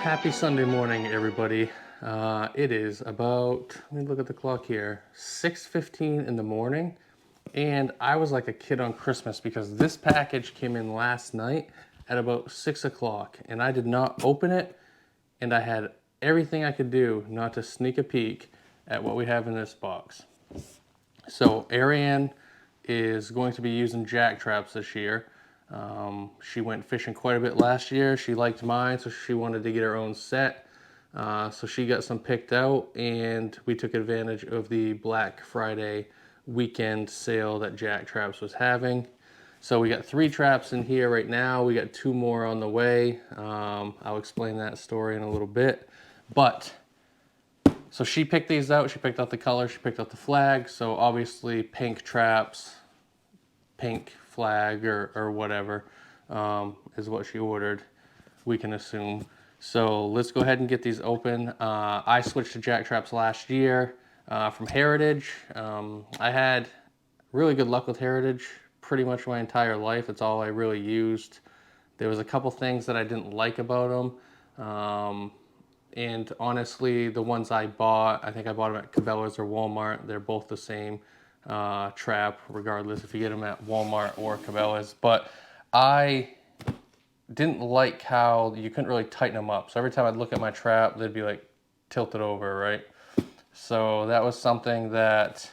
Happy Sunday morning, everybody. It is about, let me look at the clock here, 6:15 in the morning. And I was like a kid on Christmas because this package came in last night at about 6 o'clock. And I did not open it. And I had everything I could do not to sneak a peek at what we have in this box. So Arianne is going to be using jack traps this year. She went fishing quite a bit last year. She liked mine, so she wanted to get her own set. So she got some picked out, and we took advantage of the Black Friday weekend sale that Jack Traps was having. So we got 3 traps in here right now. We got 2 more on the way. I'll explain that story in a little bit. But so she picked these out. She picked out the color. She picked out the flag. So obviously pink traps, pink flag or whatever is what she ordered, we can assume. So let's go ahead and get these open. I switched to jack traps last year from Heritage. I had really good luck with Heritage pretty much my entire life. It's all I really used. There was a couple things that I didn't like about them. And honestly, the ones I bought, I think I bought them at Cabela's or Walmart. They're both the same trap, regardless if you get them at Walmart or Cabela's. But I didn't like how you couldn't really tighten them up. So every time I'd look at my trap, they'd be like tilted over, right? So that was something that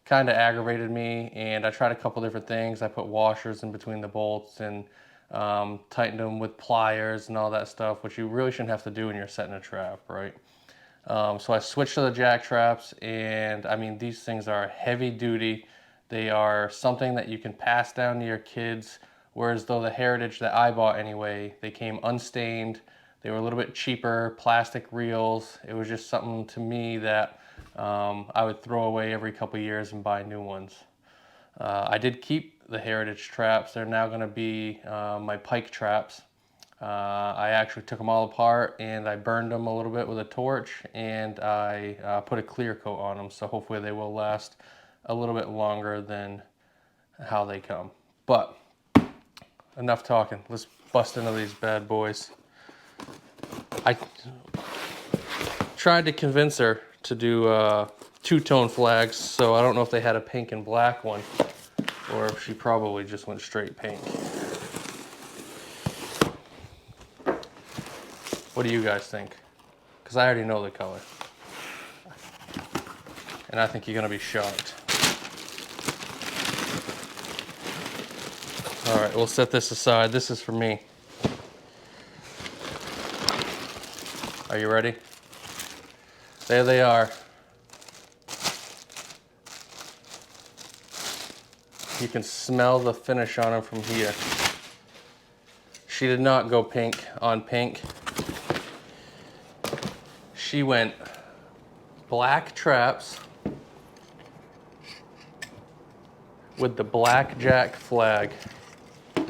kind of aggravated me. And I tried a couple different things. I put washers in between the bolts and tightened them with pliers and all that stuff, which you really shouldn't have to do when you're setting a trap, right? So I switched to the jack traps, and I mean, these things are heavy duty. They are something that you can pass down to your kids, whereas though the Heritage that I bought anyway, they came unstained. They were a little bit cheaper, plastic reels. It was just something to me that I would throw away every couple years and buy new ones. I did keep the Heritage traps. They're now going to be my pike traps. I actually took them all apart and I burned them a little bit with a torch, and I put a clear coat on them, so hopefully they will last a little bit longer than how they come. But enough talking. Let's bust into these bad boys. I tried to convince her to do 2-tone flags, so I don't know if they had a pink and black one, or if she probably just went straight pink. What do you guys think? Because I already know the color. And I think you're going to be shocked. All right, we'll set this aside. This is for me. Are you ready? There they are. You can smell the finish on them from here. She did not go pink on pink. She went black traps with the black jack flag. You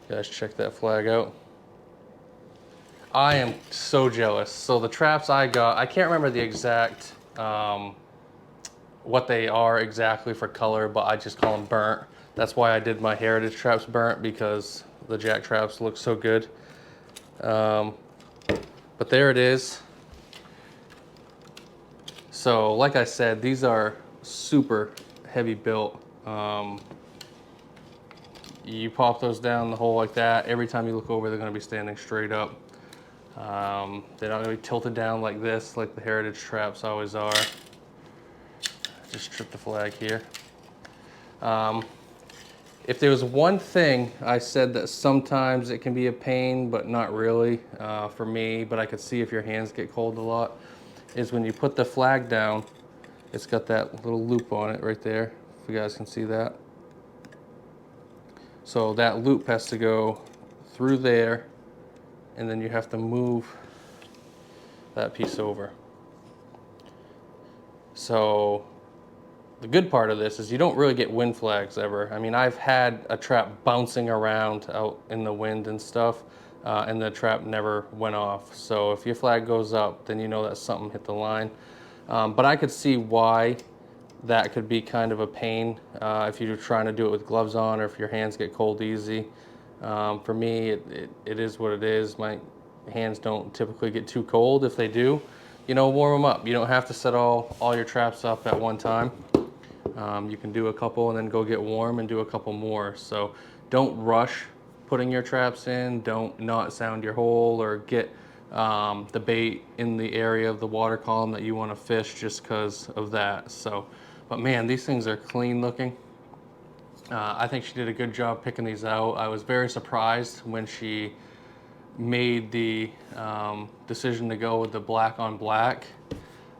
guys check that flag out. I am so jealous. So the traps I got, I can't remember the exact what they are exactly for color, but I just call them burnt. That's why I did my Heritage traps burnt, because the jack traps look so good. But there it is. So like I said, these are super heavy built. You pop those down the hole like that. Every time you look over, they're going to be standing straight up. They're not going to be tilted down like this, like the Heritage traps always are. Just trip the flag here. If there was one thing I said that sometimes it can be a pain, but not really for me, but I could see if your hands get cold a lot, is when you put the flag down, it's got that little loop on it right there, if you guys can see that. So that loop has to go through there, and then you have to move that piece over. So the good part of this is you don't really get wind flags ever. I mean, I've had a trap bouncing around out in the wind and stuff, and the trap never went off. So if your flag goes up, then you know that something hit the line. But I could see why that could be kind of a pain if you're trying to do it with gloves on, or if your hands get cold easy. For me, it is what it is. hands don't typically get too cold. If they do, you know, warm them up. You don't have to set all your traps up at one time. You can do a couple and then go get warm and do a couple more. So don't rush putting your traps in. Don't not sound your hole or get the bait in the area of the water column that you want to fish just because of that. So, but man, these things are clean looking. I think she did a good job picking these out. I was very surprised when she made the decision to go with the black on black.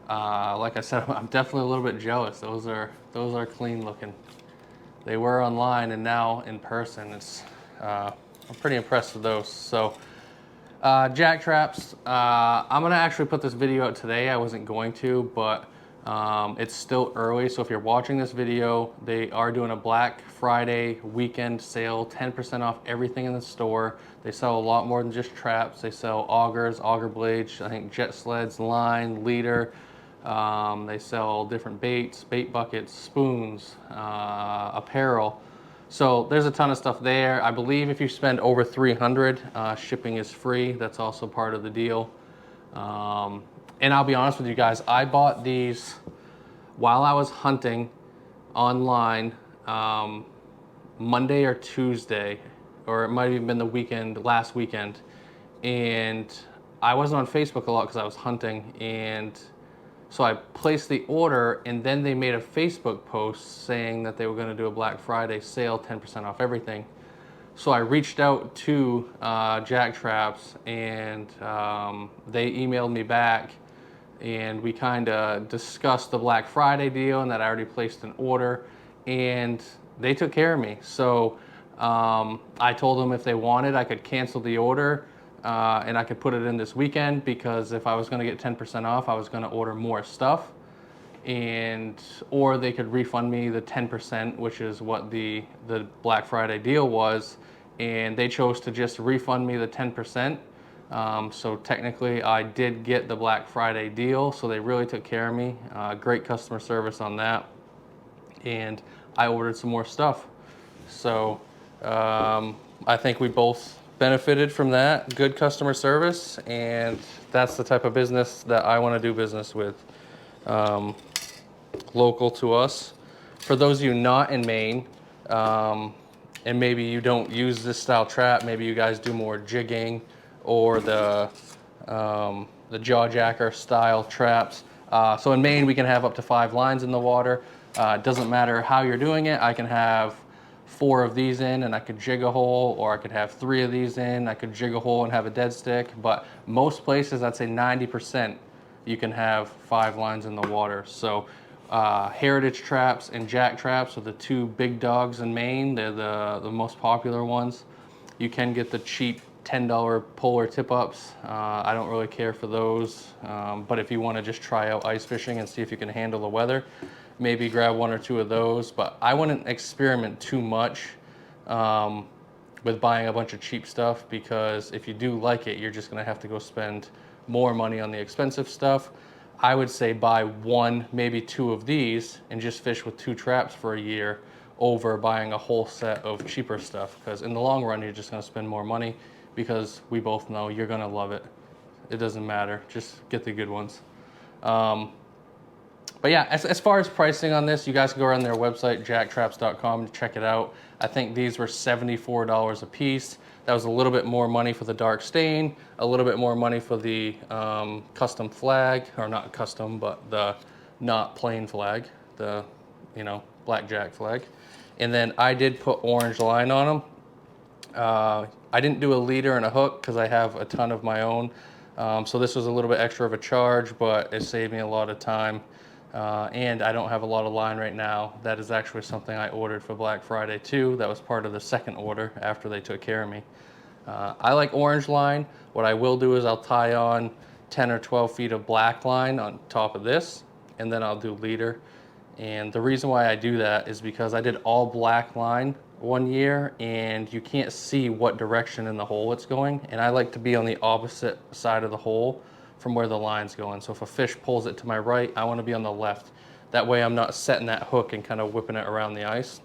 Like I said, I'm definitely a little bit jealous. Those are clean looking. They were online, and now in person, I'm pretty impressed with those. So jack traps, I'm gonna actually put this video out today. I wasn't going to, but it's still early. So if you're watching this video, they are doing a Black Friday weekend sale, 10% off everything in the store. They sell a lot more than just traps. They sell augers, auger blades, I think jet sleds, line, leader. They sell different baits, bait buckets, spoons, apparel. So there's a ton of stuff there. I believe if you spend over $300, shipping is free. That's also part of the deal. And I'll be honest with you guys, I bought these while I was hunting online Monday or Tuesday, or it might have even been the weekend, last weekend. And I wasn't on Facebook a lot because I was hunting, and so I placed the order, and then they made a Facebook post saying that they were going to do a Black Friday sale, 10% off everything. So I reached out to Jack Traps, and they emailed me back, and we kind of discussed the Black Friday deal and that I already placed an order, and they took care of me. So I told them if they wanted, I could cancel the order. And I could put it in this weekend, because if I was going to get 10% off, I was going to order more stuff, or they could refund me the 10%, which is what the Black Friday deal was, and they chose to just refund me the 10%. So technically I did get the Black Friday deal, so they really took care of me. Great customer service on that, and I ordered some more stuff. So I think we both benefited from that. Good customer service, and that's the type of business that I want to do business with, local to us. For those of you not in Maine, and maybe you don't use this style trap, maybe you guys do more jigging or the jaw jacker style traps. So in Maine, we can have up to 5 lines in the water. It doesn't matter how you're doing it. I can have 4 of these in and I could jig a hole, or I could have 3 of these in, I could jig a hole and have a dead stick. But most places, I'd say 90%, you can have 5 lines in the water. So heritage traps and jack traps are the 2 big dogs in Maine. They're the most popular ones. You can get the cheap $10 polar tip-ups. I don't really care for those, but if you want to just try out ice fishing and see if you can handle the weather, maybe grab 1 or 2 of those. But I wouldn't experiment too much with buying a bunch of cheap stuff, because if you do like it, you're just going to have to go spend more money on the expensive stuff. I would say buy 1, maybe 2 of these and just fish with 2 traps for a year, over buying a whole set of cheaper stuff, because in the long run, you're just going to spend more money, because we both know you're going to love it. It doesn't matter. Just get the good ones. But yeah, as far as pricing on this, you guys can go around their website, jacktraps.com, to check it out. I think these were $74 a piece. That was a little bit more money for the dark stain, a little bit more money for the custom flag, or not custom, but the not plain flag, the blackjack flag. And then I did put orange line on them. I didn't do a leader and a hook because I have a ton of my own. So this was a little bit extra of a charge, but it saved me a lot of time. And I don't have a lot of line right now. That is actually something I ordered for Black Friday too. That was part of the second order after they took care of me. I like orange line. What I will do is I'll tie on 10 or 12 feet of black line on top of this, and then I'll do leader. And the reason why I do that is because I did all black line one year, and you can't see what direction in the hole it's going. And I like to be on the opposite side of the hole from where the line's going. So if a fish pulls it to my right, I want to be on the left. That way I'm not setting that hook and kind of whipping it around the ice.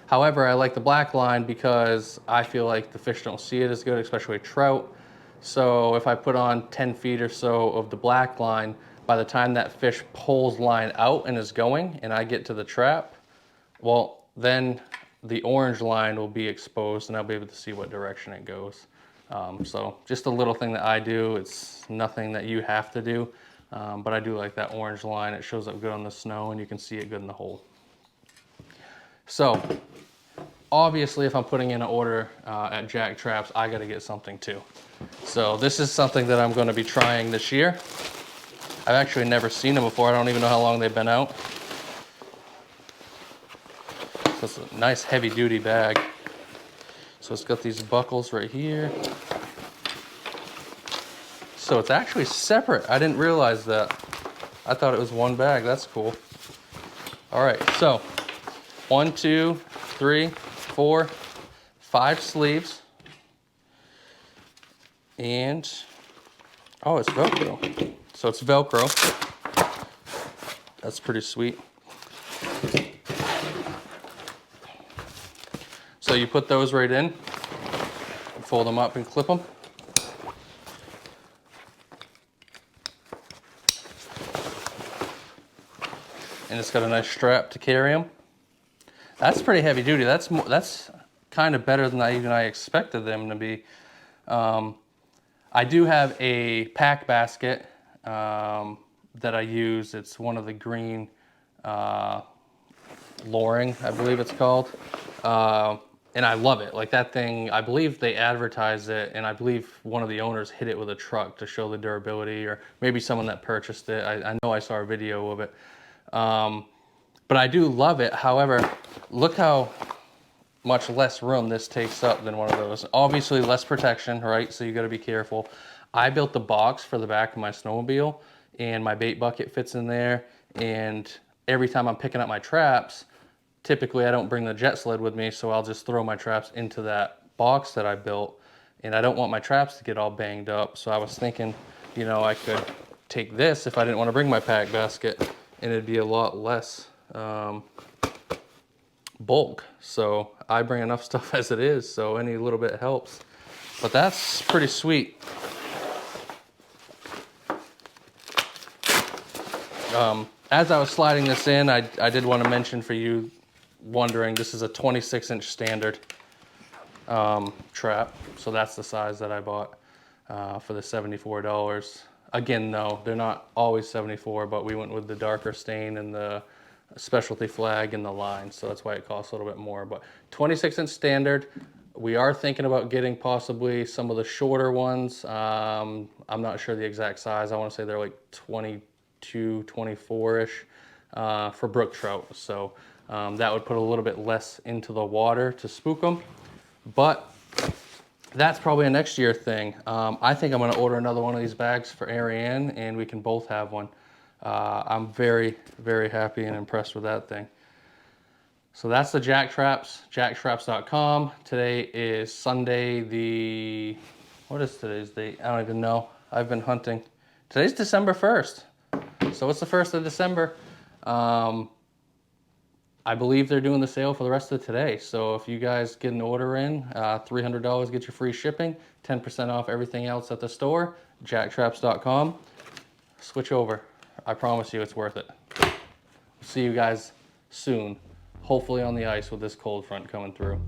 However, I like the black line because I feel like the fish don't see it as good, especially trout. So if I put on 10 feet or so of the black line, by the time that fish pulls line out and is going and I get to the trap, well, then the orange line will be exposed and I'll be able to see what direction it goes. So just a little thing that I do. It's nothing that you have to do, but I do like that orange line. It shows up good on the snow and you can see it good in the hole. So obviously if I'm putting in an order at Jack Traps, I got to get something too. So this is something that I'm going to be trying this year. I've actually never seen them before. I don't even know how long they've been out. So it's a nice heavy duty bag. So it's got these buckles right here. So it's actually separate. I didn't realize that. I thought it was one bag. That's cool. All right, so 1, 2, 3, 4, 5 sleeves. And, oh, it's Velcro. So it's Velcro. That's pretty sweet. So you put those right in, fold them up and clip them. And it's got a nice strap to carry them. That's pretty heavy duty. That's kind of better than I expected them to be. I do have a pack basket that I use. It's one of the green Loring, I believe it's called. And I love it. Like that thing, I believe they advertise it, and I believe one of the owners hit it with a truck to show the durability, or maybe someone that purchased it. I know I saw a video of it. But I do love it. However, look how much less room this takes up than one of those. Obviously less protection, right? So you got to be careful. I built the box for the back of my snowmobile, and my bait bucket fits in there. And every time I'm picking up my traps, typically I don't bring the jet sled with me, so I'll just throw my traps into that box that I built. And I don't want my traps to get all banged up. So I was thinking, you know, I could take this if I didn't want to bring my pack basket, and it'd be a lot less bulk. So I bring enough stuff as it is, so any little bit helps. But that's pretty sweet. As I was sliding this in, I did want to mention, for you wondering, this is a 26-inch standard trap. So that's the size that I bought for the $74. Again, though, they're not always 74, but we went with the darker stain and the specialty flag and the line, so that's why it costs a little bit more. But 26-inch standard. We are thinking about getting possibly some of the shorter ones. I'm not sure the exact size. I want to say they're like 22, 24-ish for brook trout. So that would put a little bit less into the water to spook them. But that's probably a next year thing. I think I'm going to order another one of these bags for Arianne, and we can both have one. I'm very, very happy and impressed with that thing. So that's the Jack Traps, jacktraps.com. Today is Sunday, what is today's date? I don't even know. I've been hunting. Today's December 1st. So it's the 1st of December. I believe they're doing the sale for the rest of today. So if you guys get an order in, $300 gets you free shipping, 10% off everything else at the store, jacktraps.com. Switch over. I promise you it's worth it. See you guys soon. Hopefully on the ice with this cold front coming through.